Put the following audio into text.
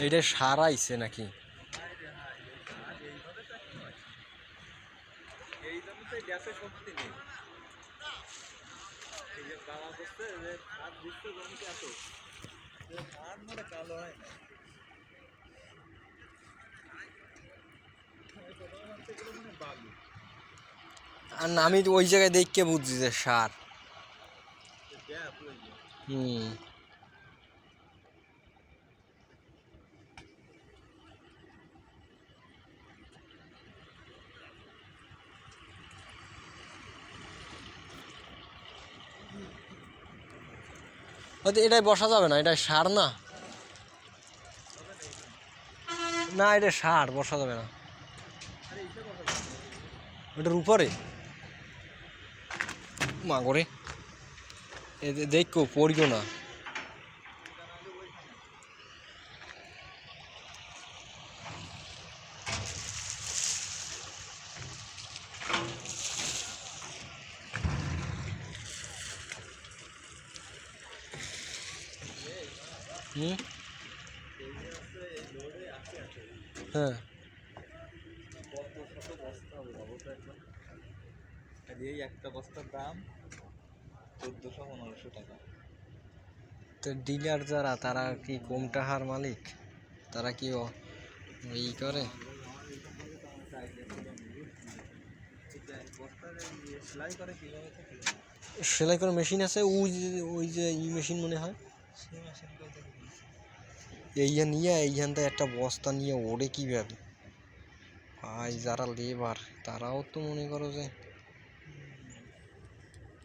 এইটা সার আইছে নাকি? আর আমি ওই জায়গায় দেখে বুঝছি যে সার। হুম। হয়তো এটাই বসা যাবে না, এটা সার না। না এটা সার, বসা যাবে না। ওটার উপরে মা করে দেখো পড়িও না। হুম। হ্যাঁ। একটা বস্তার দাম 1400-1500 টাকা। তো ডিলার যারা, তারা কি কম টাকার মালিক? তারা কি ই করে? সেলাই করার মেশিন আছে, ওই যে মেশিন মনে হয়। এইখান নিয়ে এইখানটা একটা বস্তা নিয়ে ওড়ে কীভাবে ভাই? যারা লেবার তারাও তো মনে করো যে